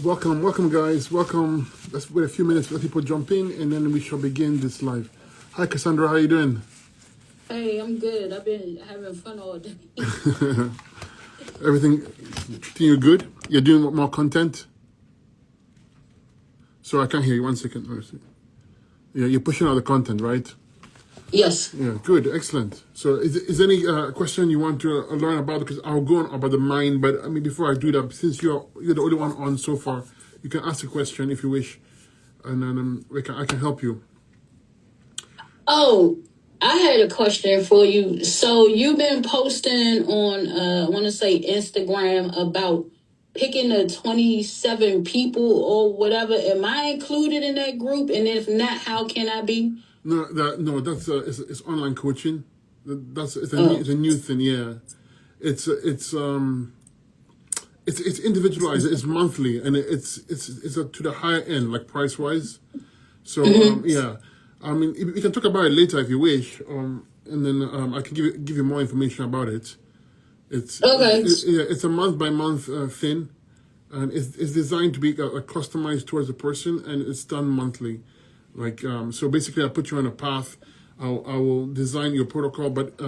Welcome, guys. Welcome. Let's wait a few minutes, let people jump in, and then we shall begin this live. Hi, Cassandra. How you doing? Hey, I'm good. I've been having fun all day. Everything you good? You're doing more content? Sorry, I can't hear you. 1 second. Yeah, you're pushing out the content, right? Yes. Yeah, good. Excellent. So is any question you want to learn about? Because I'll go on about the mind, but I mean, before I do that, since you're the only one on so far, you can ask a question if you wish, and then I can help you. Oh, I had a question for you. So you've been posting on, I want to say Instagram about picking the 27 people or whatever. Am I included in that group? And if not, how can I be? No, that's it's online coaching. It's a new thing. Yeah, it's individualized. It's monthly, and it's to the higher end, like price wise. So yeah, I mean we can talk about it later if you wish, and then I can give you more information about it. Okay. It's a month by month thing, and it's designed to be customized towards the person, and it's done monthly. Like so, basically, I put you on a path. I will design your protocol, but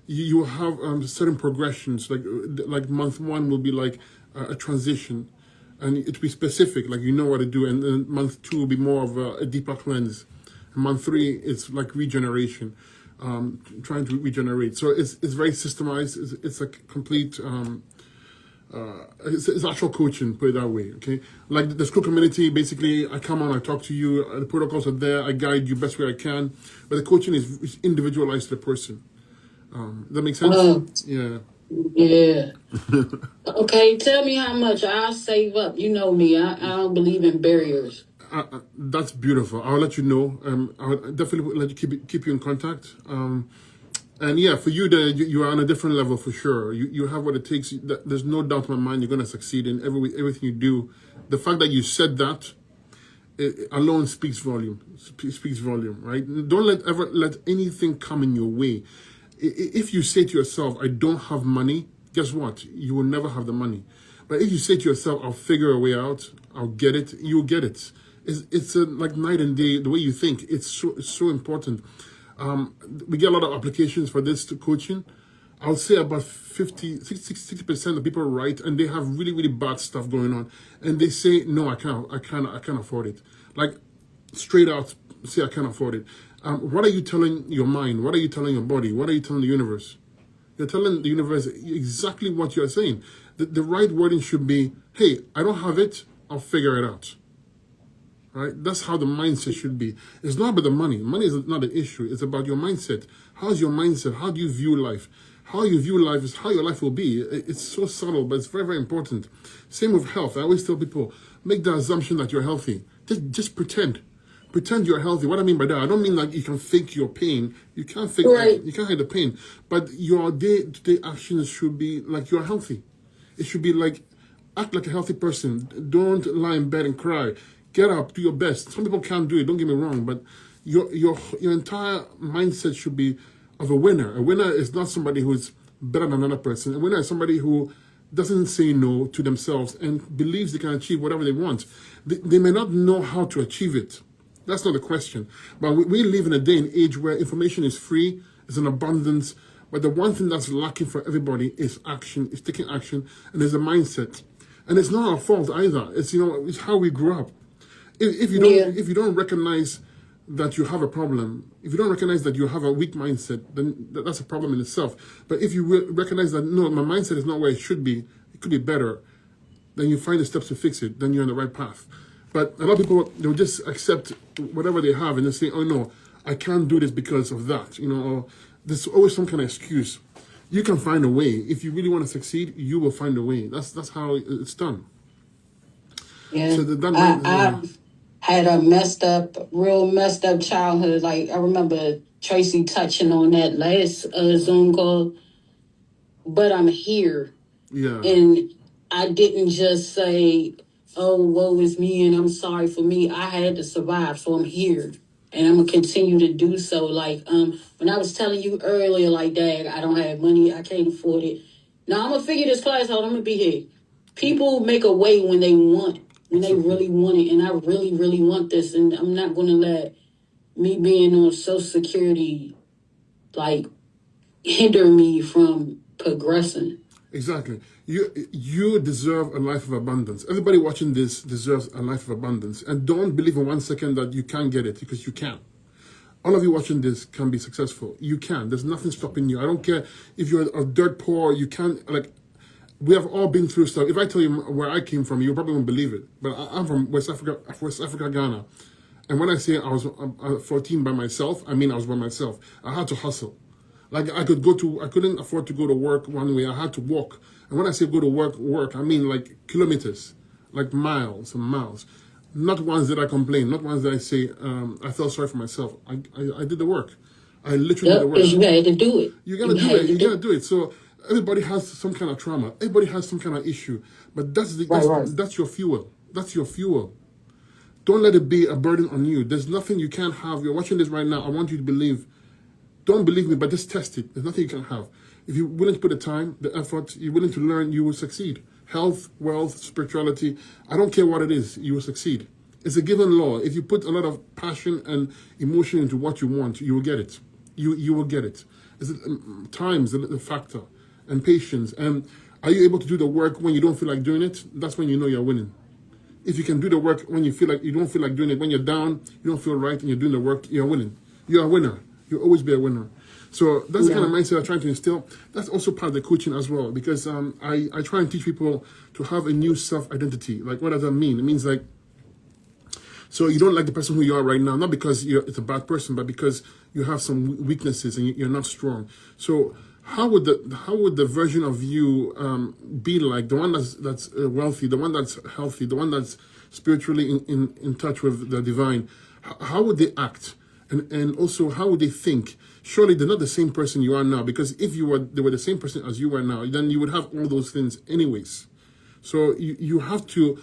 you will have certain progressions. Like month one will be like a transition, and it will be specific, like you know what to do. And then month two will be more of a deeper cleanse. And month three, it's like regeneration, trying to regenerate. So it's very systemized. It's a complete. It's actual coaching, put it that way, okay? Like the school community, basically, I come on, I talk to you, the protocols are there, I guide you best way I can, but the coaching is individualized to the person. Does that make sense? Yeah. Yeah. Okay, tell me how much. I'll save up. You know me. I don't believe in barriers. That's beautiful. I'll let you know. I'll definitely let you keep you in contact. And yeah, for you, you are on a different level for sure. You have what it takes. There's no doubt in my mind you're going to succeed in everything you do. The fact that you said that it alone speaks volume. Speaks volume, right? Don't ever let anything come in your way. If you say to yourself, "I don't have money," guess what? You will never have the money. But if you say to yourself, "I'll figure a way out. I'll get it," you'll get it. It's like night and day. The way you think, it's so important. We get a lot of applications for this coaching. I would say about 60% of people write and they have really, really bad stuff going on. And they say, no, I can't afford it. Like straight out say, I can't afford it. What are you telling your mind? What are you telling your body? What are you telling the universe? You're telling the universe exactly what you're saying. The right wording should be, hey, I don't have it. I'll figure it out. Right? That's how the mindset should be. It's not about the money. Money is not an issue. It's about your mindset. How's your mindset? How do you view life? How you view life is how your life will be. It's so subtle, but it's very, very important. Same with health. I always tell people, make the assumption that you're healthy. Just pretend. Pretend you're healthy. What I mean by that, I don't mean like you can fake your pain. You can't fake Right. You can't hide the pain. But your day-to-day actions should be like you're healthy. It should be like, act like a healthy person. Don't lie in bed and cry. Get up, do your best. Some people can't do it, don't get me wrong, but your entire mindset should be of a winner. A winner is not somebody who's better than another person. A winner is somebody who doesn't say no to themselves and believes they can achieve whatever they want. They may not know how to achieve it. That's not the question. But we live in a day and age where information is free, it's an abundance, but the one thing that's lacking for everybody is action, is taking action, and there's a mindset. And it's not our fault either. It's how we grew up. If you don't recognize that you have a problem, if you don't recognize that you have a weak mindset, then that's a problem in itself. But if you recognize that, no, my mindset is not where it should be, it could be better, then you find the steps to fix it, then you're on the right path. But a lot of people, they'll just accept whatever they have and they say, oh no, I can't do this because of that, or there's always some kind of excuse. You can find a way. If you really want to succeed, you will find a way. That's how it's done. Yeah. So I had a real messed up childhood. Like I remember Tracy touching on that last Zoom call. But I'm here. Yeah. And I didn't just say, oh, woe is me and I'm sorry for me. I had to survive, so I'm here. And I'm going to continue to do so. Like, when I was telling you earlier, like, Dad, I don't have money, I can't afford it. Now, I'm going to figure this class out. I'm going to be here. People make a way when they want. when they really want it, and I really, really want this, and I'm not going to let me being on Social Security like hinder me from progressing. Exactly. You deserve a life of abundance. Everybody watching this deserves a life of abundance. And don't believe in 1 second that you can't get it, because you can. All of you watching this can be successful. You can. There's nothing stopping you. I don't care if you're a dirt poor, you can't, like, we have all been through stuff. If I tell you where I came from, you probably won't believe it. But I'm from West Africa, Ghana. And when I say I was 14 by myself, I mean I was by myself. I had to hustle. Like I couldn't afford to go to work one way. I had to walk. And when I say go to work, I mean like kilometers, like miles and miles. Not once did I complain. Not once did I say I felt sorry for myself. I did the work. I literally did the work. Because you had to do it. You gotta do it. You gotta do it. So everybody has some kind of trauma. Everybody has some kind of issue. But that's your fuel. That's your fuel. Don't let it be a burden on you. There's nothing you can't have. You're watching this right now. I want you to believe. Don't believe me, but just test it. There's nothing you can have. If you're willing to put the time, the effort, you're willing to learn, you will succeed. Health, wealth, spirituality, I don't care what it is, you will succeed. It's a given law. If you put a lot of passion and emotion into what you want, you will get it. You will get it. Time's the factor, and patience. And are you able to do the work when you don't feel like doing it? That's when you know you're winning. If you can do the work when you feel like you don't feel like doing it, when you're down, you don't feel right, and you're doing the work, you're winning. You're a winner. You'll always be a winner. So that's the kind of mindset I'm trying to instill. That's also part of the coaching as well, because I try and teach people to have a new self-identity. Like, what does that mean? It means like, so you don't like the person who you are right now, not because it's a bad person, but because you have some weaknesses and you're not strong. So how would the version of you be like? The one that's wealthy, the one that's healthy, the one that's spiritually in touch with the divine. How would they act? And also, how would they think? Surely they're not the same person you are now, because if they were the same person as you are now, then you would have all those things anyways. So you have to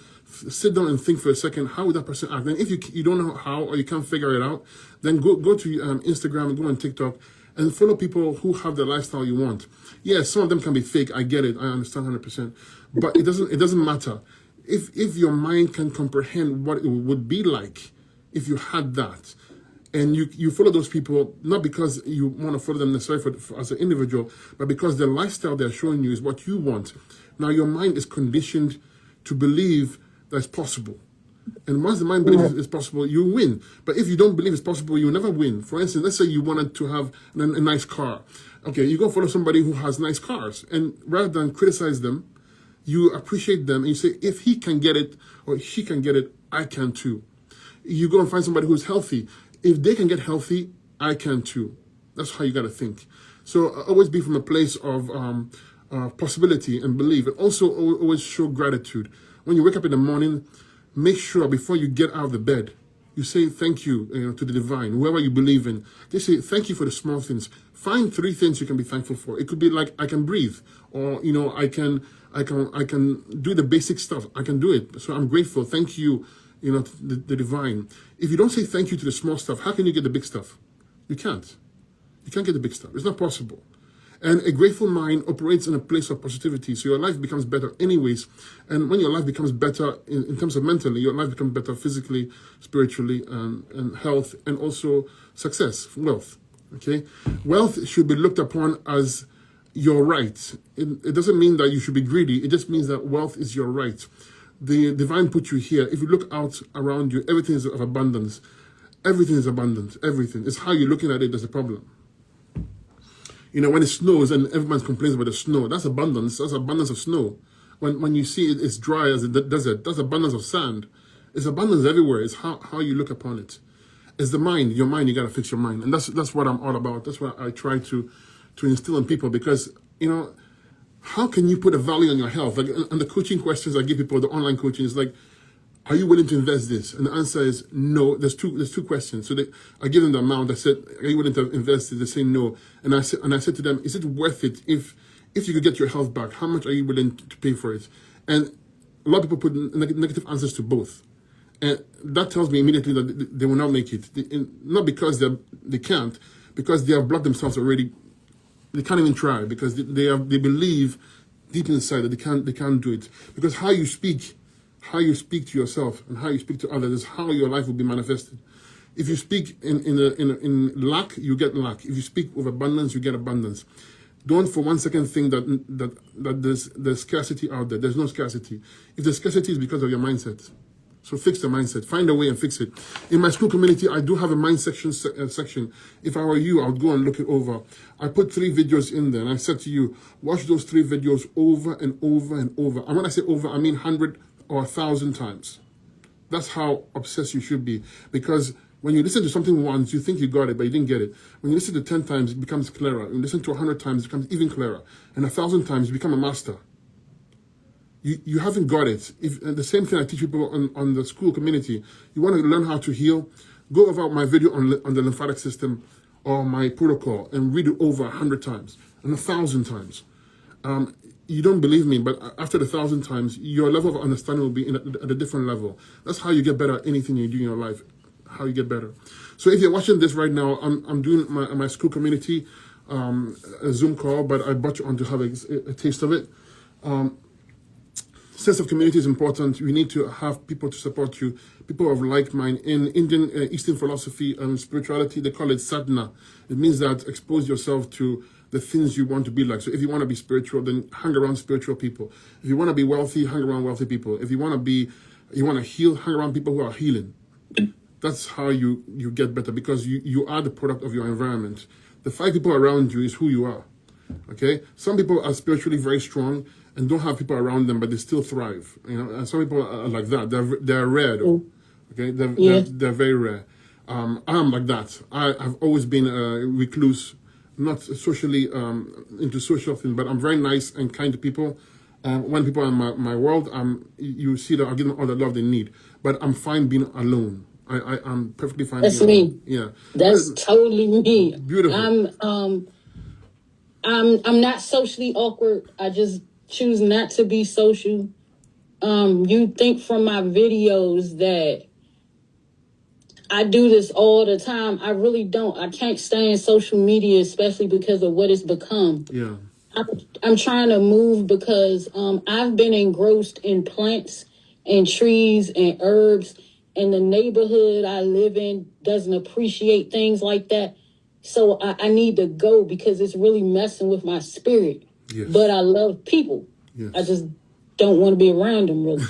sit down and think for a second, how would that person act? And if you don't know how, or you can't figure it out, then go to Instagram and go on TikTok and follow people who have the lifestyle you want. Yes, some of them can be fake. I get it. I understand 100%. But it doesn't matter. If your mind can comprehend what it would be like if you had that, and you follow those people, not because you want to follow them necessarily as an individual, but because the lifestyle they're showing you is what you want. Now your mind is conditioned to believe that it's possible. And once the mind believes it's possible, you win. But if you don't believe it's possible, you'll never win. For instance, let's say you wanted to have a nice car. Okay, you go follow somebody who has nice cars. And rather than criticize them, you appreciate them and you say, if he can get it or she can get it, I can too. You go and find somebody who's healthy. If they can get healthy, I can too. That's how you got to think. So always be from a place of possibility and belief. And also always show gratitude. When you wake up in the morning, make sure before you get out of the bed, you say thank you, to the divine, whoever you believe in. They say thank you for the small things. Find 3 things you can be thankful for. It could be like, I can breathe, or I can do the basic stuff. I can do it. So I'm grateful. Thank you. To the divine. If you don't say thank you to the small stuff, how can you get the big stuff? You can't. You can't get the big stuff. It's not possible. And a grateful mind operates in a place of positivity, so your life becomes better anyways. And when your life becomes better in terms of mentally, your life becomes better physically, spiritually, and health, and also success, wealth. Okay? Wealth should be looked upon as your right. It doesn't mean that you should be greedy. It just means that wealth is your right. The divine put you here. If you look out around you, everything is of abundance. Everything is abundant. Everything. It's how you're looking at it that's a problem. When it snows and everyone complains about the snow, that's abundance. That's abundance of snow. When you see it's dry as the desert, that's abundance of sand. It's abundance everywhere. It's how you look upon it. It's the mind. Your mind, you got to fix your mind. And that's what I'm all about. That's what I try to instill in people, because, how can you put a value on your health? Like, and the coaching questions I give people, the online coaching, is like, are you willing to invest this? And the answer is no. There's two questions. So I give them the amount. I said, are you willing to invest it? They say no. And I said to them, is it worth it if you could get your health back? How much are you willing to pay for it? And a lot of people put negative answers to both. And that tells me immediately that they will not make it. Not because they can't, because they have blocked themselves already. They can't even try, because they believe deep inside that they can't do it. Because how you speak how you speak to yourself and how you speak to others is how your life will be manifested. If you speak in lack, you get lack. If you speak with abundance, you get abundance. Don't for 1 second think that there's scarcity out there. There's no scarcity. If the scarcity is because of your mindset. So fix the mindset. Find a way and fix it. In my school community, I do have a mind section. If I were you, I would go and look it over. I put 3 videos in there, and I said to you, watch those 3 videos over and over and over. And when I say over, I mean 100 or 1,000 times. That's how obsessed you should be. Because when you listen to something once, you think you got it, but you didn't get it. When you listen to 10 times, it becomes clearer. When you listen to 100 times, it becomes even clearer. And 1,000 times, you become a master. You haven't got it. If the same thing I teach people on the school community, you want to learn how to heal, go over my video on the lymphatic system or my protocol and read it over 100 times and 1,000 times. You don't believe me, but after the 1,000 times, your level of understanding will be at a different level. That's how you get better at anything you do in your life, how you get better. So if you're watching this right now, I'm doing my school community a Zoom call, but I brought you on to have a taste of it. Sense of community is important. You need to have people to support you, people of like mind. In Indian Eastern philosophy and spirituality, they call it sadhana. It means that expose yourself to the things you want to be like. So if you want to be spiritual, then hang around spiritual people. If you want to be wealthy, hang around wealthy people. If you want to heal, hang around people who are healing. That's how you get better, because you are the product of your environment. The 5 people around you is who you are. Okay? Some people are spiritually very strong and don't have people around them, but they still thrive. And some people are like that. They're rare, though. Okay, they're very rare. I'm like that. I've always been a recluse, not socially into social things, but I'm very nice and kind to people. When people are in my world, you see that I give them all the love they need. But I'm fine being alone. I'm perfectly fine. That's being me. Alone. Yeah, that's totally me. Beautiful. I'm not socially awkward. I just choose not to be social. You think from my videos that I do this all the time. I really don't. I can't stand social media, especially because of what it's become. Yeah. I'm trying to move because I've been engrossed in plants and trees and herbs, and the neighborhood I live in doesn't appreciate things like that. So I need to go because it's really messing with my spirit. Yes. But I love people. Yes. I just don't want to be around them, really.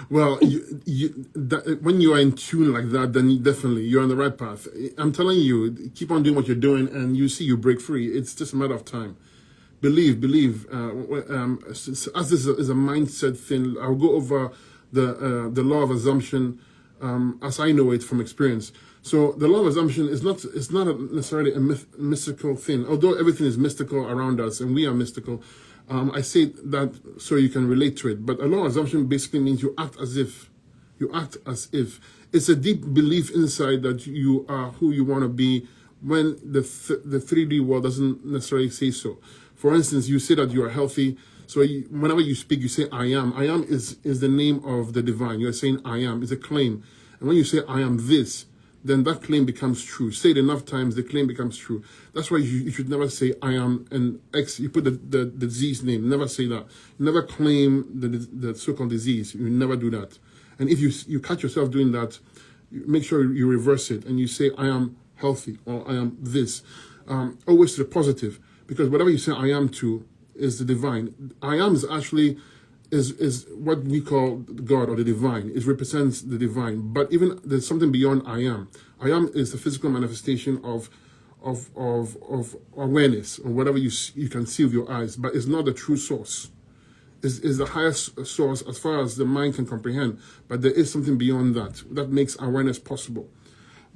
Well, when you are in tune like that, then definitely you're on the right path. I'm telling you, keep on doing what you're doing, and you see you break free. It's just a matter of time. Believe. As this is a mindset thing, I'll go over the law of assumption as I know it from experience. So the law of assumption is not necessarily a mystical thing, although everything is mystical around us and we are mystical. I say that so you can relate to it. But a law of assumption basically means you act as if. It's a deep belief inside that you are who you want to be when the 3D world doesn't necessarily say so. For instance, you say that you are healthy. So whenever you speak, you say I am. I am is the name of the divine. You're saying I am. It's a claim. And when you say I am this, then that claim becomes true. Say it enough times, the claim becomes true. That's why you should never say I am an X. You put the disease name. Never say that. Never claim the so-called disease. You never do that. And if you catch yourself doing that, make sure you reverse it and you say I am healthy or I am this. Always to the positive, because whatever you say I am to is the divine. I am is actually is what we call God or the divine. It represents the divine. But even there's something beyond I am. I am is the physical manifestation of awareness or whatever you can see with your eyes, but it's not the true source. Is the highest source as far as the mind can comprehend. But there is something beyond that makes awareness possible.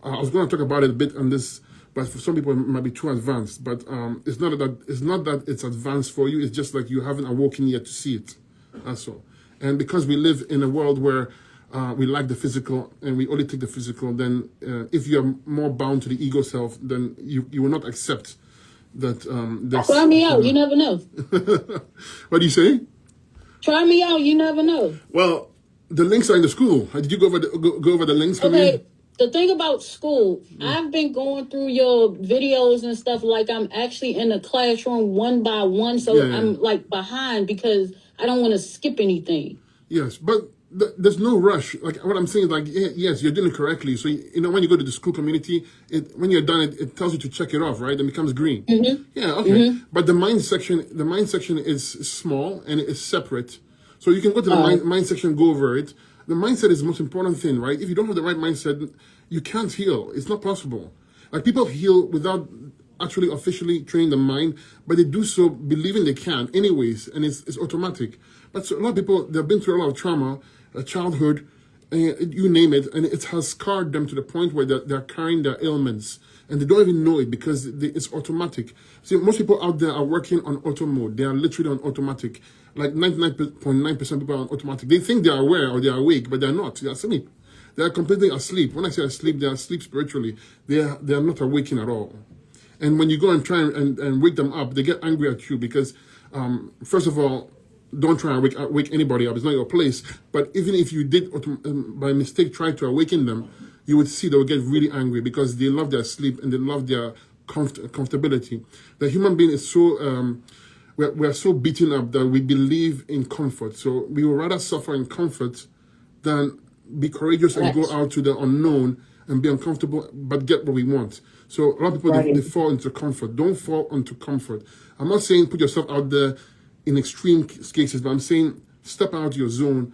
I was going to talk about it a bit on this, but for some people it might be too advanced. But it's not that it's advanced for you. It's just like you haven't awoken yet to see it. That's all. And because we live in a world where we like the physical and we only take the physical, then if you're more bound to the ego self, then you will not accept that. Try me out. You never know. What do you say? Try me out. You never know. Well, the links are in the school. Did you go over the links for me? The thing about school, I've been going through your videos and stuff like I'm actually in the classroom one by one, so I'm like behind because I don't want to skip anything. Yes, but there's no rush. Like what I'm saying, like yes, you're doing it correctly. So when you go to the school community, when you're done, it tells you to check it off, right? And it becomes green. Mm-hmm. Yeah, okay. But the mind section is small and it's separate. So you can go to the mind section, go over it. The mindset is the most important thing, right? If you don't have the right mindset, you can't heal. It's not possible. Like people heal without actually officially training the mind, but they do so believing they can anyways, and it's automatic. But so a lot of people, they've been through a lot of trauma, childhood, you name it, and it has scarred them to the point where they're carrying their ailments, and they don't even know it because it's automatic. See, most people out there are working on auto mode. They are literally on automatic. Like 99.9% of people are on automatic. They think they are aware or they are awake, but they're not. They are asleep. They are completely asleep. When I say asleep, they are asleep spiritually. They are not awaking at all. And when you go and try and wake them up, they get angry at you because, first of all, don't try and wake anybody up. It's not your place. But even if you did, by mistake, try to awaken them, you would see they will get really angry because they love their sleep and they love their comfortability. The human being is so, we're so beaten up that we believe in comfort. So we would rather suffer in comfort than be courageous and go out to the unknown and be uncomfortable, but get what we want. So a lot of people, they fall into comfort. Don't fall into comfort. I'm not saying put yourself out there in extreme cases, but I'm saying step out of your zone,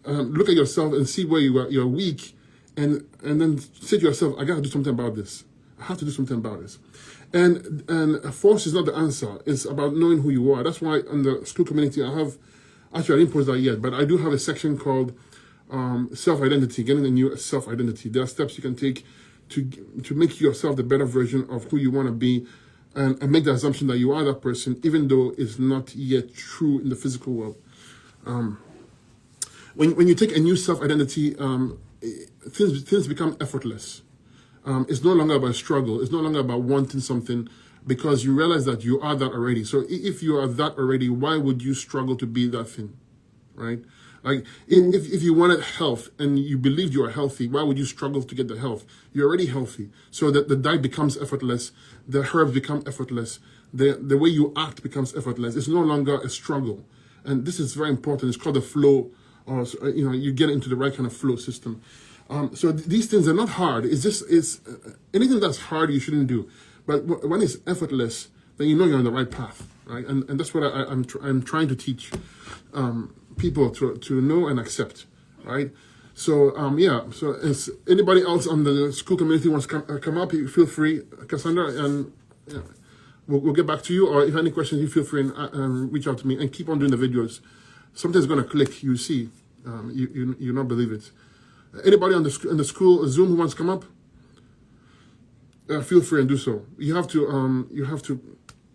look at yourself and see where you're weak, and then say to yourself, I gotta do something about this. I have to do something about this. And force is not the answer. It's about knowing who you are. That's why in the school community, I didn't post that yet, but I do have a section called self-identity, getting a new self-identity. There are steps you can take to make yourself the better version of who you want to be, and make the assumption that you are that person, even though it's not yet true in the physical world. When you take a new self-identity, things become effortless. It's no longer about struggle. It's no longer about wanting something, because you realize that you are that already. So if you are that already, why would you struggle to be that thing, right? Like if you wanted health and you believed you are healthy, why would you struggle to get the health? You're already healthy. So that the diet becomes effortless, the herbs become effortless, the way you act becomes effortless. It's no longer a struggle. And this is very important. It's called the flow, or you get into the right kind of flow system. So these things are not hard. It's anything that's hard you shouldn't do. But when it's effortless, then you know you're on the right path, right? And that's what I'm trying to teach people to know and accept, right? So So if anybody else on the school community wants to come up, you feel free, Cassandra, and we'll get back to you. Or if any questions, you feel free and reach out to me, and keep on doing the videos. Something's gonna click. You see, you not believe it. Anybody on the school Zoom who wants to come up, feel free and do so. You have to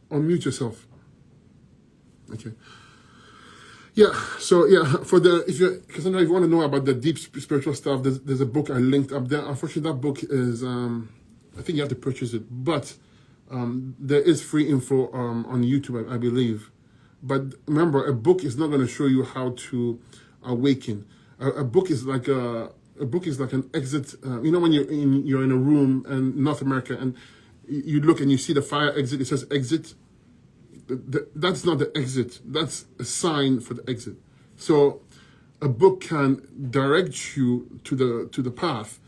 unmute yourself. Okay. Yeah. So Cassandra, if you want to know about the deep spiritual stuff, there's a book I linked up there. Unfortunately, that book is I think you have to purchase it, but there is free info on YouTube, I believe. But remember, a book is not going to show you how to awaken. A book is like an exit. When you're in a room in North America and you look and you see the fire exit, it says exit. That's not the exit. That's a sign for the exit. So a book can direct you to the path,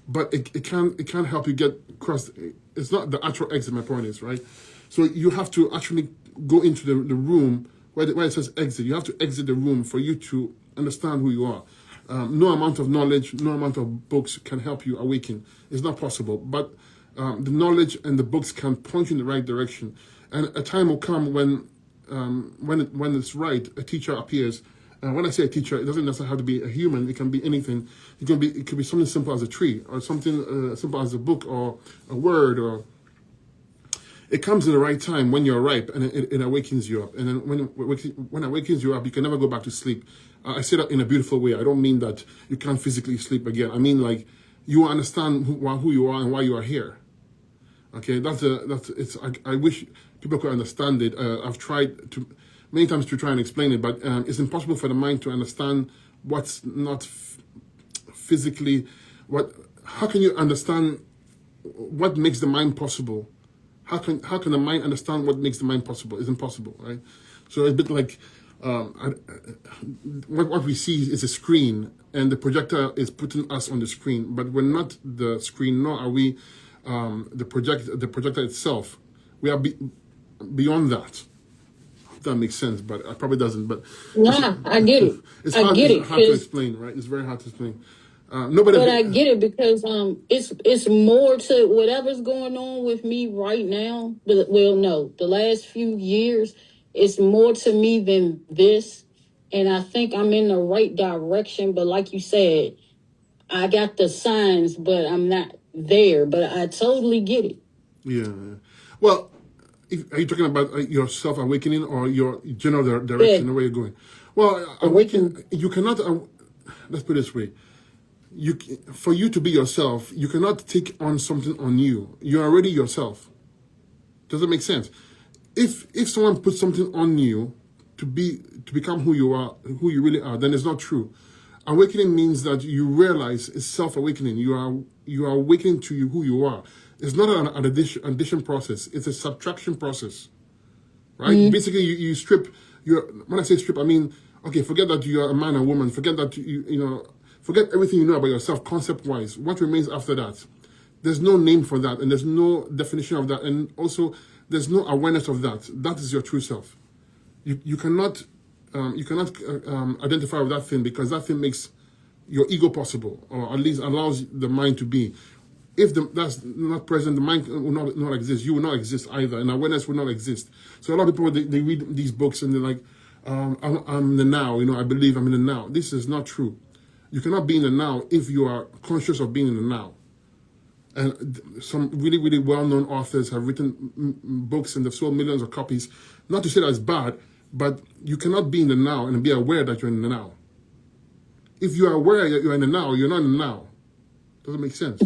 but it can't help you get across. It's not the actual exit. My point is, right. So you have to actually go into the room where it says exit. You have to exit the room for you to understand who you are. No amount of knowledge, no amount of books can help you awaken. It's not possible. But the knowledge and the books can point you in the right direction. And a time will come when it's right, a teacher appears. And when I say a teacher, it doesn't necessarily have to be a human. It can be anything. It could be something simple as a tree, or something simple as a book, or a word, or it comes at the right time when you're ripe, and it awakens you up. And then when it awakens you up, you can never go back to sleep. I say that in a beautiful way. I don't mean that you can't physically sleep again. I mean, like, you understand who you are and why you are here. Okay, I wish people could understand it. I've tried many times to try and explain it, but it's impossible for the mind to understand what's not physically. How can you understand what makes the mind possible? How can the mind understand what makes the mind possible? It's impossible, right? So it's a bit like what we see is a screen, and the projector is putting us on the screen, but we're not the screen, nor are we the projector itself. We are beyond that. If that makes sense, but it probably doesn't. But Nah, I get it. it's I hard. get It's it. hard to explain, right? It's very hard to explain. Nobody. But I get it because it's more to whatever's going on with me right now. Well, no, the last few years, it's more to me than this, and I think I'm in the right direction. But like you said, I got the signs, but I'm not there. But I totally get it. Yeah. Well, are you talking about your self awakening or your general direction, Yeah, the way you're going? Well, awaken. you cannot. Let's put it this way: for you to be yourself, you cannot take on something on you. You're already yourself. Does that make sense? If someone puts something on you to become who you are, who you really are, then it's not true. Awakening means that you realize it's self-awakening. You are awakening to who you are. It's not an addition process. It's a subtraction process, right? Basically, you strip. When I say strip, I mean, okay, forget that you are a man or woman. Forget that forget everything you know about yourself, concept-wise. What remains after that? There's no name for that, and there's no definition of that, and also there's no awareness of that. That is your true self. You cannot identify with that thing, because that thing makes your ego possible, or at least allows the mind to be. If that's not present, the mind will not exist. You will not exist either, and awareness will not exist. So a lot of people, they read these books and they're like, I'm in the now. I believe I'm in the now. This is not true. You cannot be in the now if you are conscious of being in the now. And some really, really well-known authors have written books, and they've sold millions of copies. Not to say that it's bad, but you cannot be in the now and be aware that you're in the now. If you are aware that you're in the now, you're not in the now. Doesn't make sense.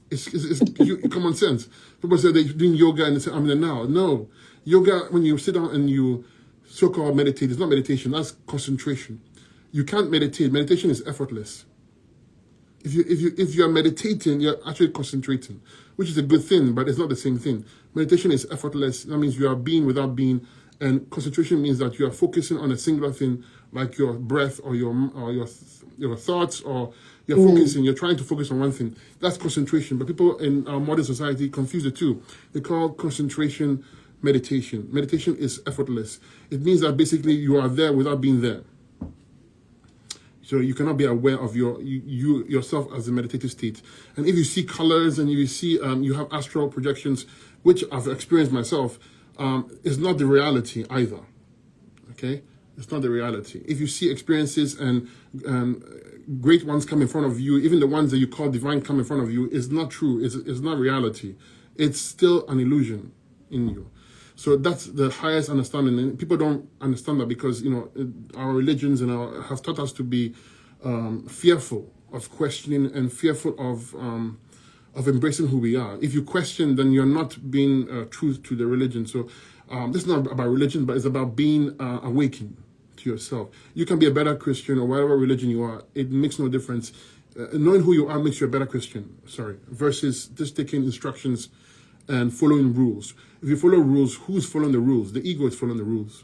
It's common sense. People say they're doing yoga and they say, I'm in the now. No. Yoga, when you sit down and you so-called meditate, it's not meditation, that's concentration. You can't meditate. Meditation is effortless. If you are meditating, you're actually concentrating, which is a good thing, but it's not the same thing. Meditation is effortless. That means you are being without being, and concentration means that you are focusing on a singular thing, like your breath or your thoughts, or you're focusing. You're trying to focus on one thing. That's concentration. But people in our modern society confuse the two. They call concentration meditation. Meditation is effortless. It means that basically you are there without being there. So you cannot be aware of yourself as a meditative state. And if you see colors and you see you have astral projections, which I've experienced myself, is not the reality either. Okay, it's not the reality. If you see experiences and great ones come in front of you, even the ones that you call divine come in front of you, is not true. It's not reality. It's still an illusion in you. So that's the highest understanding, and people don't understand that because our religions have taught us to be fearful of questioning and fearful of embracing who we are. If you question, then you're not being true to the religion. So this is not about religion, but it's about being awakened to yourself. You can be a better Christian or whatever religion you are. It makes no difference. Knowing who you are makes you a better Christian. Versus just taking instructions and following rules. If you follow rules, who's following the rules? The ego is following the rules.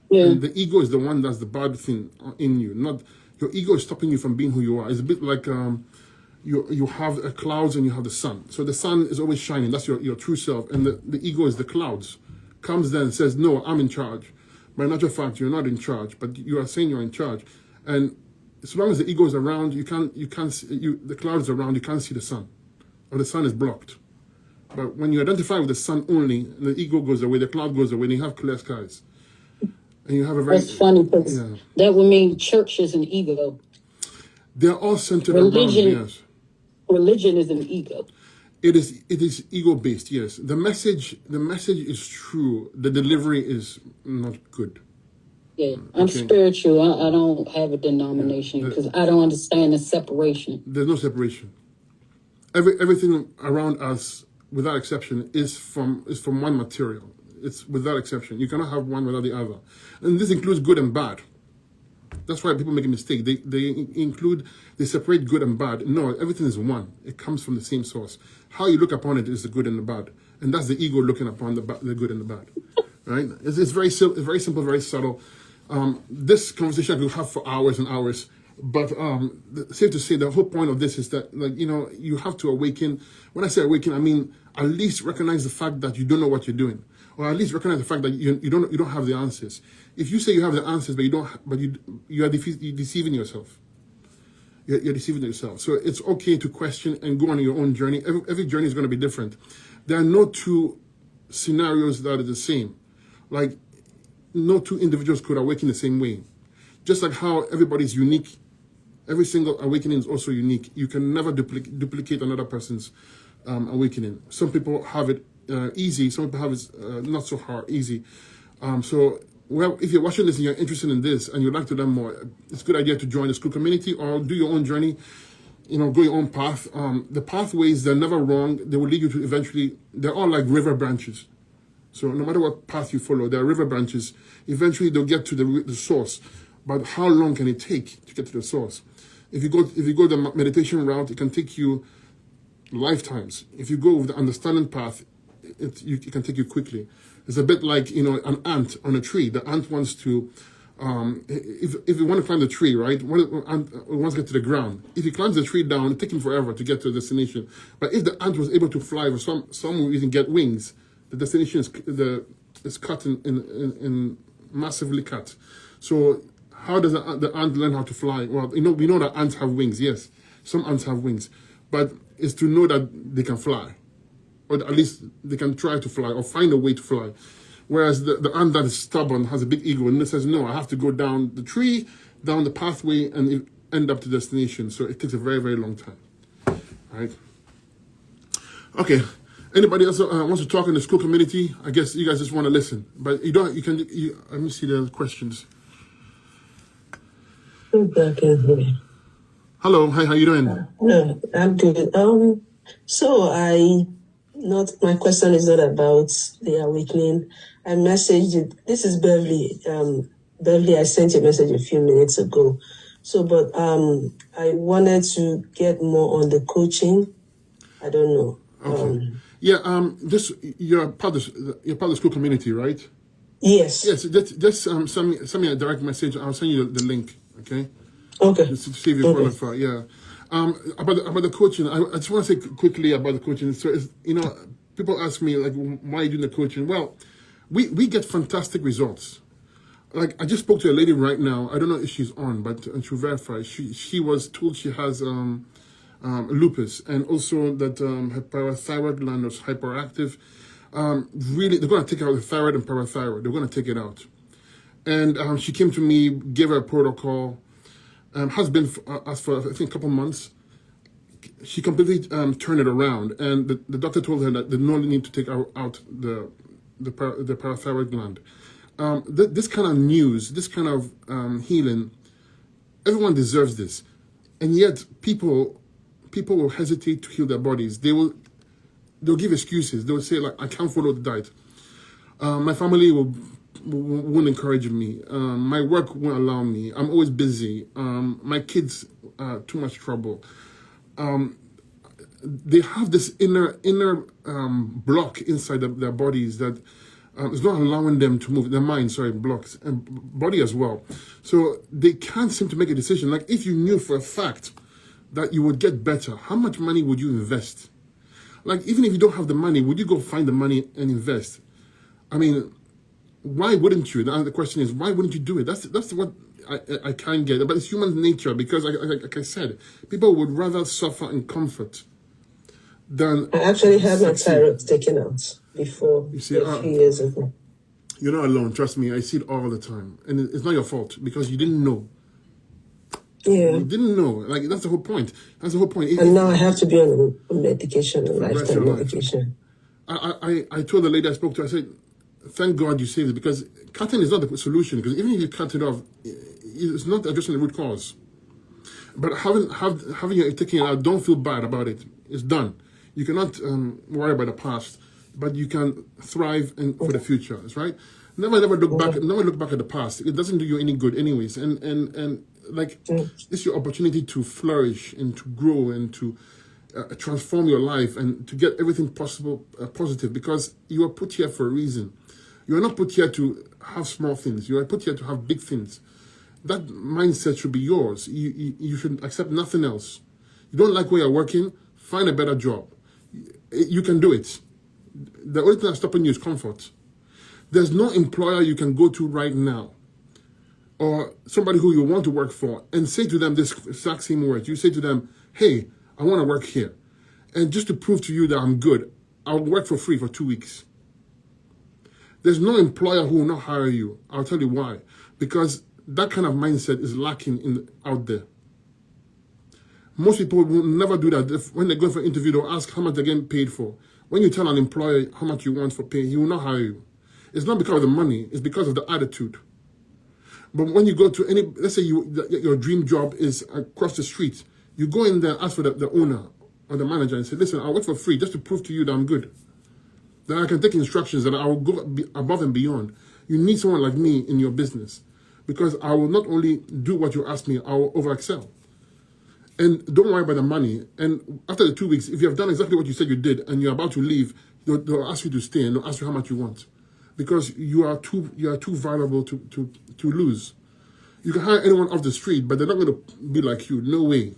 Yeah. And the ego is the one that's the bad thing in you. Not your ego is stopping you from being who you are. It's a bit like you have clouds and you have the sun. So the sun is always shining. That's your true self. And the ego is the clouds. Comes then and says, no, I'm in charge. But in actual fact, you're not in charge. But you are saying you're in charge. And as long as the ego is around, the cloud is around, you can't see the sun. Or the sun is blocked. But when you identify with the sun only, the ego goes away, the cloud goes away, and you have clear skies. And you have a very... That's funny, because that would mean church is an ego. They're all centered around, yes. Religion is an ego. It is ego-based, yes. The message is true. The delivery is not good. Yeah, I'm spiritual. I don't have a denomination because I don't understand the separation. There's no separation. Everything around us, without exception, is from one material. It's without exception. You cannot have one without the other. And this includes good and bad. That's why people make a mistake. They separate good and bad. No, everything is one. It comes from the same source. How you look upon it is the good and the bad. And that's the ego looking upon the good and the bad. Right? It's very simple, very subtle. This conversation I could have for hours and hours. But safe to say, the whole point of this is that, like, you have to awaken. When I say awaken, I mean at least recognize the fact that you don't know what you're doing, or at least recognize the fact that you don't have the answers. If you say you have the answers, but you don't, but you're deceiving yourself. You're deceiving yourself. So it's okay to question and go on your own journey. Every journey is going to be different. There are no two scenarios that are the same. Like, no two individuals could awaken the same way. Just like how everybody's unique, every single awakening is also unique. You can never duplicate another person's awakening. Some people have it easy. Some people have it not so hard, easy. So, well, if you're watching this and you're interested in this and you'd like to learn more, it's a good idea to join the school community or do your own journey, go your own path. The pathways, they're never wrong. They will lead you to eventually, they're all like river branches. So no matter what path you follow, there are river branches. Eventually they'll get to the source. But how long can it take to get to the source? If you go the meditation route, it can take you lifetimes. If you go with the understanding path, it can take you quickly. It's a bit like, an ant on a tree. The ant wants to, if you want to climb the tree, right? Ant wants to get to the ground. If he climbs the tree down, it takes him forever to get to the destination. But if the ant was able to fly, or some will even get wings, the destination is cut in massively cut. So how does the ant learn how to fly? Well, we know that ants have wings. Yes, some ants have wings, but it's to know that they can fly, or at least they can try to fly or find a way to fly. Whereas the ant that is stubborn has a big ego and it says, no, I have to go down the tree, down the pathway, and end up to destination. So it takes a very, very long time. All right. Okay. Anybody else wants to talk in the school community? I guess you guys just want to listen, but you don't. Let me see the questions. Hello, hi, how you doing? No, I'm good. My question is not about the awakening. I messaged it. This is Beverly. Beverly, I sent you a message a few minutes ago. But I wanted to get more on the coaching. I don't know. Okay. You're part of the school community, right? Yes. Yes. Just send me a direct message. I'll send you the link. Okay. Okay. Just to see if you qualify. Yeah. About the coaching, I just want to say quickly about the coaching. So, people ask me, like, why are you doing the coaching? Well, we get fantastic results. Like, I just spoke to a lady right now. I don't know if she's on, but she'll verify. She was told she has lupus, and also that her parathyroid gland was hyperactive. Really, they're going to take out the thyroid and parathyroid. They're going to take it out. And she came to me, gave her a protocol. Has been asked for, I think, a couple months. She completely turned it around, and the doctor told her that they no need to take out the parathyroid gland. This kind of news, this kind of healing, everyone deserves this, and yet people will hesitate to heal their bodies. They'll give excuses. They'll say, like, I can't follow the diet. My family won't encourage me. My work won't allow me. I'm always busy. My kids too much trouble. They have this inner block inside their bodies that is not allowing them to move. Their mind, blocks, and body as well. So they can't seem to make a decision. Like, if you knew for a fact that you would get better, how much money would you invest? Like, even if you don't have the money, would you go find the money and invest? I mean, why wouldn't you? The question is, why wouldn't you do it? That's what I can't get. But it's human nature, because, like I said, people would rather suffer in comfort than... I actually had my thyroid taken out before, a few years ago. You're not alone. Trust me, I see it all the time. And it's not your fault, because you didn't know. Yeah. You didn't know. Like, that's the whole point. That's the whole point. And now I have to be on medication, a lifetime medication. I told the lady I spoke to, I said, thank God you saved it, because cutting is not the solution. Because even if you cut it off, it's not addressing the root cause. But having it taken out, don't feel bad about it. It's done. You cannot worry about the past, but you can thrive for the future. That's right. Never look back. Never look back at the past. It doesn't do you any good, anyways. And like, it's your opportunity to flourish and to grow and to transform your life and to get everything possible positive, because you are put here for a reason. You are not put here to have small things. You are put here to have big things. That mindset should be yours. You should accept nothing else. You don't like where you're working, find a better job. You can do it. The only thing that's stopping you is comfort. There's no employer you can go to right now, or somebody who you want to work for, and say to them this exact same words. You say to them, hey, I want to work here. And just to prove to you that I'm good, I'll work for free for 2 weeks. There's no employer who will not hire you. I'll tell you why. Because that kind of mindset is lacking out there. Most people will never do that. When they go for an interview, they'll ask how much they're getting paid for. When you tell an employer how much you want for pay, he will not hire you. It's not because of the money, it's because of the attitude. But when you go to any, let's say your dream job is across the street, you go in there, ask for the owner or the manager and say, listen, I'll work for free just to prove to you that I'm good. That I can take instructions, that I will go above and beyond. You need someone like me in your business, because I will not only do what you ask me, I will over-excel. And don't worry about the money. And after the 2 weeks, if you have done exactly what you said you did and you're about to leave, they'll ask you to stay and they'll ask you how much you want. Because you are too valuable to lose. You can hire anyone off the street, but they're not going to be like you. No way.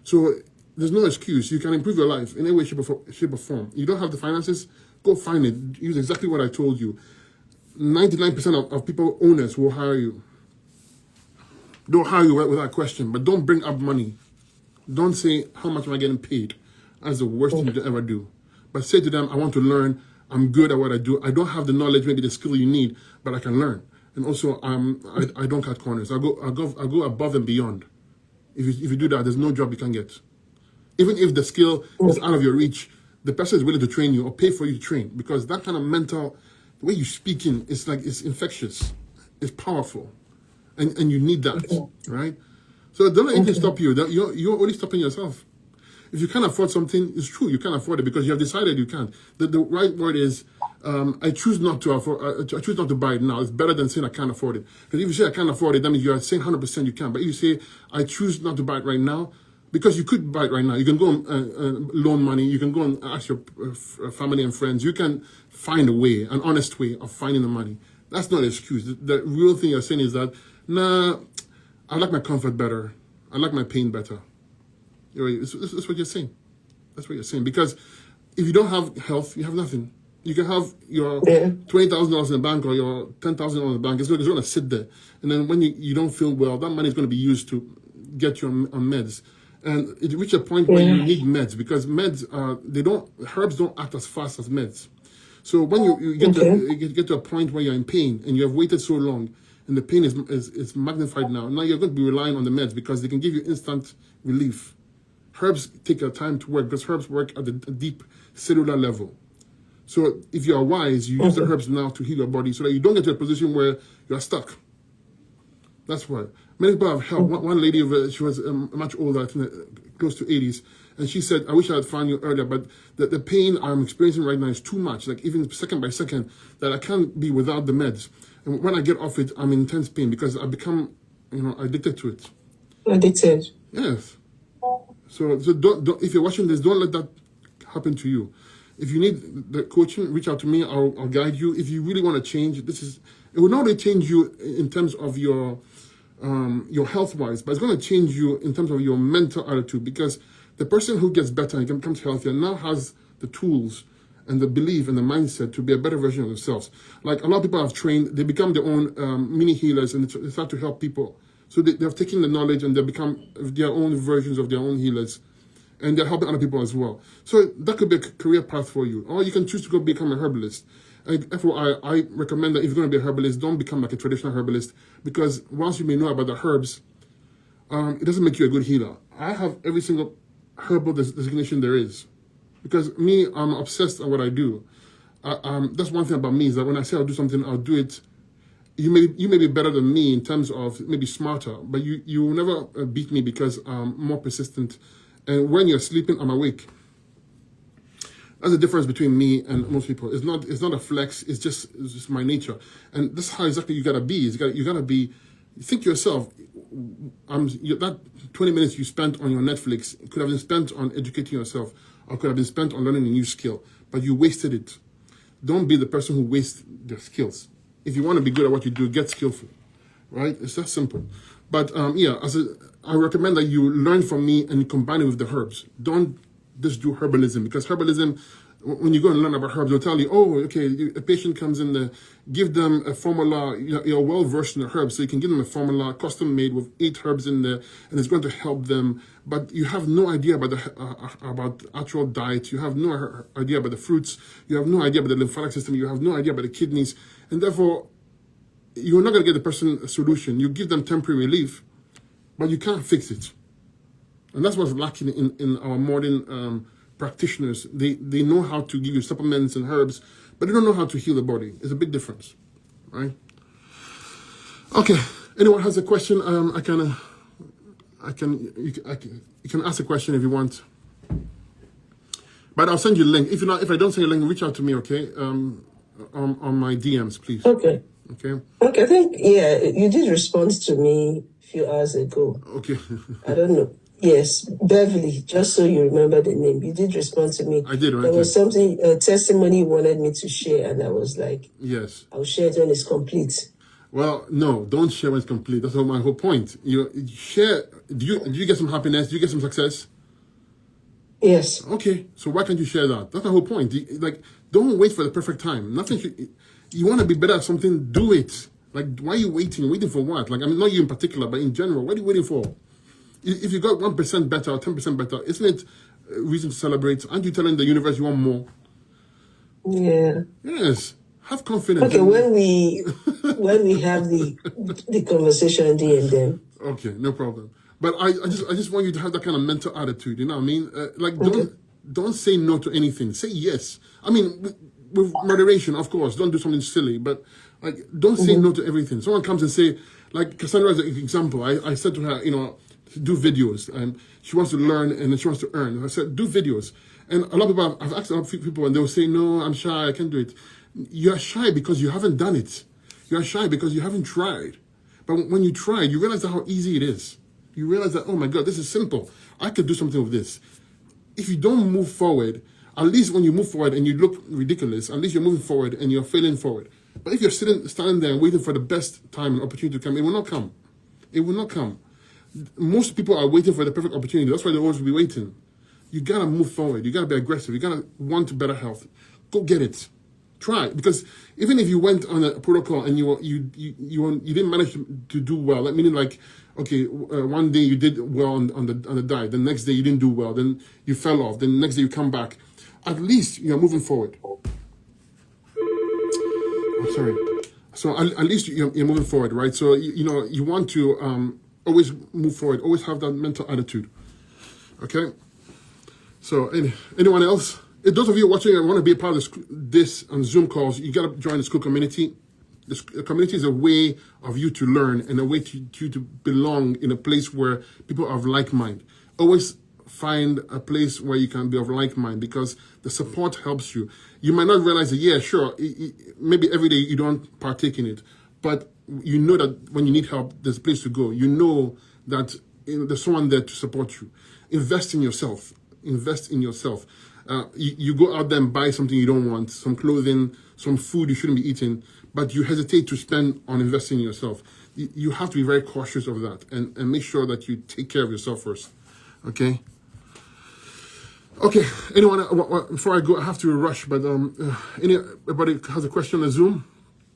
So there's no excuse. You can improve your life in any way, shape or form. You don't have the finances, go find it. Use exactly what I told you. 99% of people, owners, will hire you. They'll hire you without question, but don't bring up money. Don't say, how much am I getting paid? That's the worst thing you can ever do. But say to them, I want to learn. I'm good at what I do. I don't have the knowledge, maybe the skill you need, but I can learn. And also, I don't cut corners. I go above and beyond. If you do that, there's no job you can get. Even if the skill is out of your reach, the person is willing to train you or pay for you to train, because that kind of mental, the way you speak in, it's infectious, it's powerful, and you need that, right? So don't let anything stop you. You're only stopping yourself. If you can't afford something, it's true, you can't afford it because you have decided you can't. The right word is, I choose not to afford. I choose not to buy it now. It's better than saying I can't afford it. Because if you say I can't afford it, that means you are saying 100% you can. But if you say I choose not to buy it right now, because you could buy it right now, you can go and loan money. You can go and ask your family and friends. You can find a way, an honest way of finding the money. That's not an excuse. The real thing you're saying is that, nah, I like my comfort better. I like my pain better. That's what you're saying. That's what you're saying. Because if you don't have health, you have nothing. You can have your $20,000 in the bank or your $10,000 in the bank. It's going to sit there. And then when you don't feel well, that money is going to be used to get you on meds. And it reaches a point where you need meds, because meds, herbs don't act as fast as meds. So when you get to a point where you're in pain and you have waited so long and the pain is magnified now you're going to be relying on the meds because they can give you instant relief. Herbs take a time to work because herbs work at a deep cellular level. So if you are wise, you use the herbs now to heal your body so that you don't get to a position where you're stuck. That's why. Many people have help. One lady, she was much older, I think close to 80s, and she said, I wish I had found you earlier, but the pain I'm experiencing right now is too much, like even second by second, that I can't be without the meds. And when I get off it, I'm in intense pain because I've become, addicted to it. Addicted. Yes. So don't, if you're watching this, don't let that happen to you. If you need the coaching, reach out to me. I'll guide you. If you really want to change, it will not only change you in terms of your health-wise, but it's going to change you in terms of your mental attitude, because the person who gets better and becomes healthier now has the tools and the belief and the mindset to be a better version of themselves. Like a lot of people have trained, they become their own mini healers and they start to help people. So they have taken the knowledge and they become their own versions of their own healers. And they're helping other people as well. So that could be a career path for you. Or you can choose to go become a herbalist. Therefore, I recommend that if you're going to be a herbalist, don't become like a traditional herbalist, because whilst you may know about the herbs, it doesn't make you a good healer. I have every single herbal designation there is. Because me, I'm obsessed on what I do. That's one thing about me, is that when I say I'll do something, I'll do it. You may be better than me in terms of maybe smarter, but you will never beat me because I'm more persistent. And when you're sleeping, I'm awake. That's the difference between me and most people. It's not a flex. It's just my nature. And that's how exactly you gotta be. You gotta be. Think to yourself. That 20 minutes you spent on your Netflix could have been spent on educating yourself, or could have been spent on learning a new skill. But you wasted it. Don't be the person who wastes their skills. If you want to be good at what you do, get skillful, right? It's that simple. But I recommend that you learn from me and combine it with the herbs. Don't just do herbalism, because herbalism, when you go and learn about herbs, they'll tell you, oh, okay, a patient comes in there, give them a formula, you're well versed in the herbs, so you can give them a formula custom made with 8 herbs in there, and it's going to help them. But you have no idea about the actual diet. You have no idea about the fruits. You have no idea about the lymphatic system. You have no idea about the kidneys, and therefore you're not going to get the person a solution. You give them temporary relief, but you can't fix it. And that's what's lacking in our modern practitioners. They know how to give you supplements and herbs, but they don't know how to heal the body. It's a big difference, right? Okay. Anyone has a question? You can ask a question if you want. But I'll send you a link. If I don't send you a link, reach out to me, okay? On my DMs, please. Okay. Okay. Okay, I think, you did respond to me a few hours ago. Okay. I don't know. Yes, Beverly, just so you remember the name. You did respond to me. I did, right? There was something, a testimony you wanted me to share, and I was like, yes, I'll share it when it's complete. Well, no, don't share when it's complete. That's my whole point. You share. Do you get some happiness? Do you get some success? Yes. Okay, so why can't you share that? That's the whole point. Don't wait for the perfect time. You want to be better at something, do it. Like, why are you waiting? Waiting for what? Like, I mean, not you in particular, but in general, what are you waiting for? If you got 1% better or 10% better, isn't it a reason to celebrate? Aren't you telling the universe you want more? Yeah. Yes. Have confidence. Okay, when we have the conversation, D and then. Okay, no problem. But I just want you to have that kind of mental attitude. You know what I mean? Don't say no to anything. Say yes. I mean, with moderation, of course. Don't do something silly, but don't say no to everything. Someone comes and say, like Cassandra as an example. I said to her, do videos, and she wants to learn and she wants to earn. I said, do videos. And a lot of people, I've asked a lot of people, and they'll say, no, I'm shy, I can't do it. You're shy because you haven't done it. You're shy because you haven't tried. But when you try, you realize how easy it is. You realize that, oh my God, this is simple. I could do something with this. If you don't move forward, at least when you move forward and you look ridiculous, at least you're moving forward and you're failing forward. But if you're standing there and waiting for the best time and opportunity to come, it will not come. It will not come. Most people are waiting for the perfect opportunity. That's why they always be waiting. You gotta move forward. You gotta be aggressive. You gotta want better health. Go get it. Try, because even if you went on a protocol and you didn't manage to do well, that meaning one day you did well on the diet, the next day you didn't do well, then you fell off, then the next day you come back. At least you're moving forward. I'm sorry. So at least you're moving forward, right? So you want to always move forward, always have that mental attitude. Okay. So anyone else? If those of you watching and want to be a part of this on Zoom calls, you got to join the school community. The community is a way of you to learn and a way to you to belong in a place where people are of like mind. Always find a place where you can be of like mind, because the support helps you. You might not realize that, yeah, sure, maybe every day you don't partake in it, but you know that when you need help, there's a place to go. You know that there's someone there to support you. Invest in yourself. Invest in yourself. You go out there and buy something you don't want, some clothing, some food you shouldn't be eating, but you hesitate to spend on investing in yourself. You have to be very cautious of that and make sure that you take care of yourself first. Okay? Okay, anyone, before I go, I have to rush, but anybody has a question on Zoom?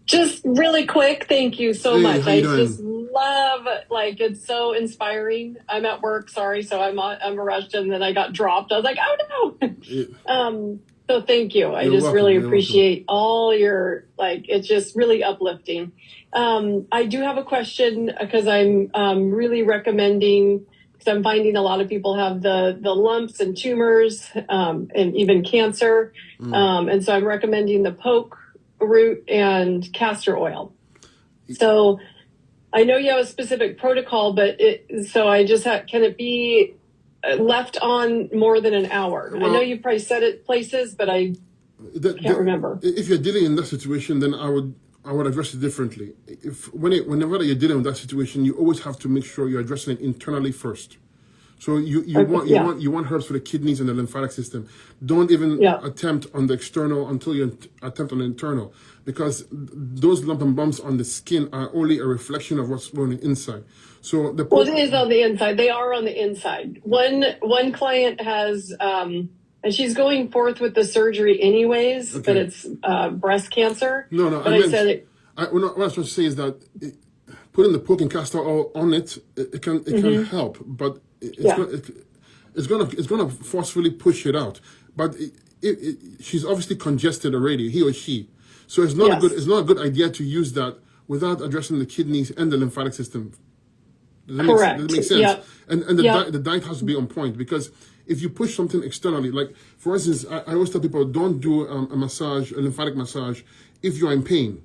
Just really quick, thank you so much. How you doing? Just love, it's so inspiring. I'm at work, sorry, so I'm rushed, and then I got dropped. I was like, oh no. So thank you. I just really appreciate all your, it's just really uplifting. I do have a question, because I'm really recommending, because I'm finding a lot of people have the lumps and tumors, and even cancer. And so I'm recommending the poke root and castor oil. So I know you have a specific protocol, but can it be left on more than an hour? Well, I know you probably said it places, but I can't remember. If you're dealing in that situation, then I would address it differently. Whenever you're dealing with that situation, you always have to make sure you're addressing it internally first. So you want herbs for the kidneys and the lymphatic system. Don't even attempt on the external until you attempt on the internal, because those lump and bumps on the skin are only a reflection of what's going on inside. So it is on the inside. They are on the inside. One client has, and she's going forth with the surgery anyways, but it's breast cancer. No. But what I was trying to say is that putting the pork and castor oil on it can help, but it's gonna forcefully push it out. But she's obviously congested already, he or she. So it's not a good idea to use that without addressing the kidneys and the lymphatic system. Does that make sense? Yep. And the diet has to be on point, because if you push something externally, like for instance, I always tell people, don't do a lymphatic massage, if you're in pain.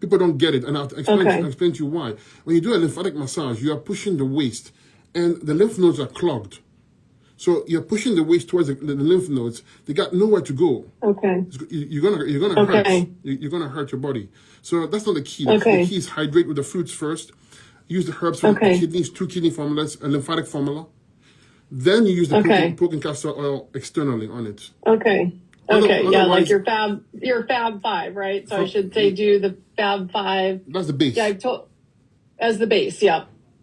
People don't get it, and I'll explain to you why. When you do a lymphatic massage, you are pushing the waist, and the lymph nodes are clogged. So you're pushing the waist towards the lymph nodes. They got nowhere to go. Okay. You're gonna hurt. You're gonna hurt your body. So that's not the key. The key is hydrate with the fruits first. Use the herbs for the kidneys, 2 kidney formulas, a lymphatic formula. Then you use the pork and castor oil externally on it. Okay. Like your Fab 5, right? So I should say do the Fab 5. That's the base. Yeah, as the base,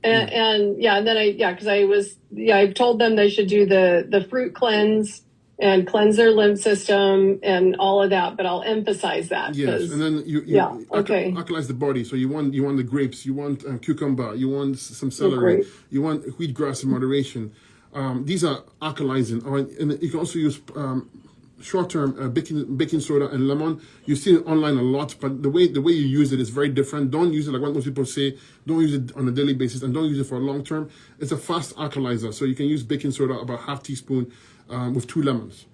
and then I've told them they should do the fruit cleanse and cleanse their lymph system and all of that, but I'll emphasize that. Yes, and then you alkalize the body. So you want the grapes, you want cucumber, you want some celery, you want wheatgrass in moderation. These are alkalizing. And you can also use short-term baking soda and lemon. You see it online a lot, but the way you use it is very different. Don't use it like what most people say. Don't use it on a daily basis, and don't use it for a long term. It's a fast alkalizer, so you can use baking soda about half teaspoon with 2 lemons.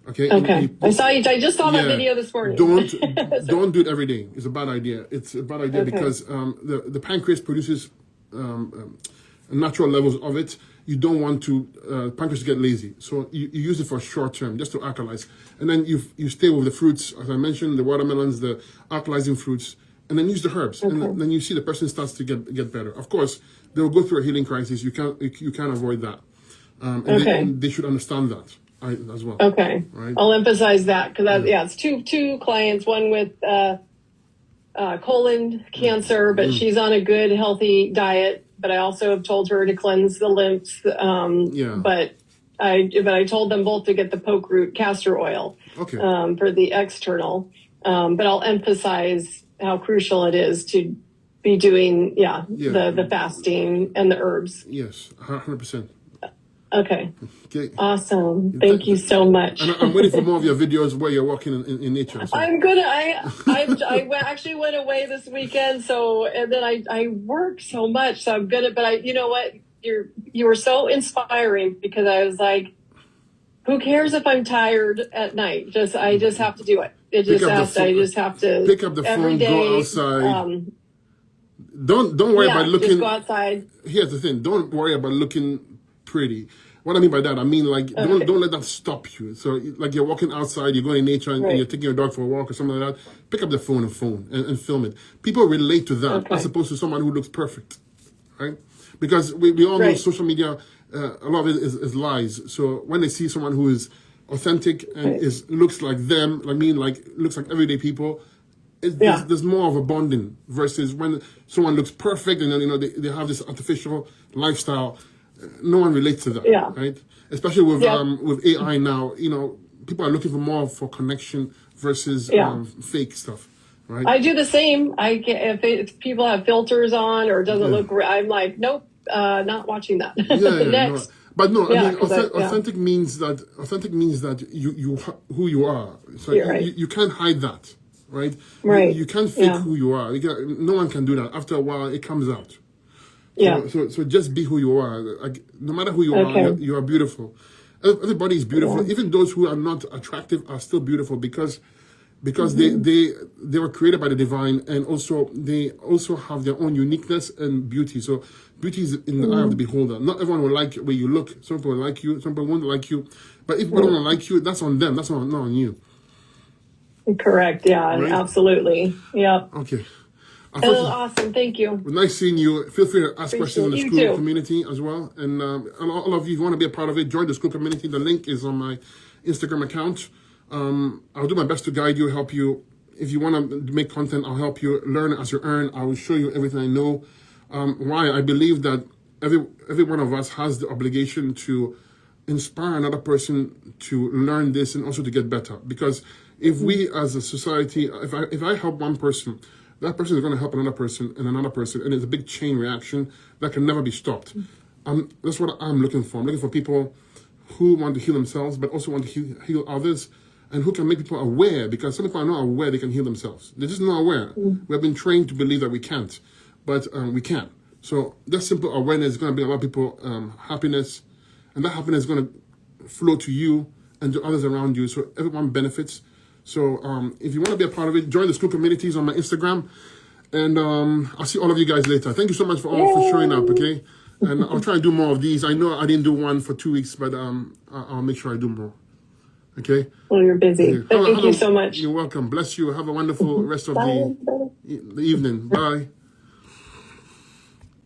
Okay. I just saw that video this morning. Don't do it every day. It's a bad idea. It's a bad idea because the pancreas produces natural levels of it. You don't want to pancreas to get lazy, so you use it for short term, just to alkalize, and then you stay with the fruits, as I mentioned, the watermelons, the alkalizing fruits, and then use the herbs, and then you see the person starts to get better. Of course, they will go through a healing crisis. You can't avoid that, and they should understand that as well. Okay, right? I'll emphasize that because it's two clients, one with colon cancer, but she's on a good, healthy diet. But I also have told her to cleanse the lymphs. But I told them both to get the poke root castor oil for the external. But I'll emphasize how crucial it is to be doing the fasting and the herbs. Yes, 100%. Okay. Awesome. Thank you so much. And I'm waiting for more of your videos where you're walking in nature. So. I actually went away this weekend, and then I work so much, so I'm but you know what? You were so inspiring because I was like, who cares if I'm tired at night? I just have to do it. I just have to pick up the phone, go outside. Don't worry about looking. Just go outside. Here's the thing. Don't worry about looking pretty. What I mean by that, I mean like don't let that stop you. So like you're walking outside, you're going in nature, and you're taking your dog for a walk or something like that. Pick up the phone and film it. People relate to that as opposed to someone who looks perfect, right? Because we all know social media, a lot of it is lies. So when they see someone who is authentic and looks like them, looks like everyday people, there's more of a bonding versus when someone looks perfect and then they have this artificial lifestyle. No one relates to that, right? Especially with AI now, people are looking for connection versus fake stuff, right? I do the same. If people have filters on or it doesn't look, I'm like, nope, not watching that. Next. Authentic means that you who you are. So you can't hide that, right? Right. You can't fake who you are. No one can do that. After a while, it comes out. So just be who you are. Like, no matter who you are, you are beautiful. Everybody is beautiful. Even those who are not attractive are still beautiful because they were created by the divine, and they also have their own uniqueness and beauty. So beauty is in the eye of the beholder. Not everyone will like the way you look. Some people will like you. Some people won't like you. But if people don't like you, that's on them. That's not on you. Correct. Yeah. Right? Absolutely. Yeah. Okay. Oh, awesome. Thank you. Nice seeing you. Feel free to ask questions in the You school too. community as well. And all of you, if you want to be a part of it, join the school community. The link is on my Instagram account. I'll do my best to guide you, help you. If you want to make content, I'll help you learn as you earn. I will show you everything I know. Why? I believe that every one of us has the obligation to inspire another person to learn this and also to get better. Because if we as a society, if I help one person, that person is going to help another person, and it's a big chain reaction that can never be stopped. That's what I'm looking for. I'm looking for people who want to heal themselves, but also want to heal others, and who can make people aware, because some people are not aware they can heal themselves. They're just not aware. We have been trained to believe that we can't, but we can. So that simple awareness is going to bring a lot of people happiness, and that happiness is going to flow to you and to others around you, so everyone benefits. So if you want to be a part of it, join the school communities on my Instagram, and I'll see all of you guys later. Thank you so much for showing up, okay? And I'll try and do more of these. I know I didn't do one for 2 weeks, but I'll make sure I do more. Okay? Well, you're busy. Okay. Thank you so much. You're welcome. Bless you. Have a wonderful rest of the evening. Bye.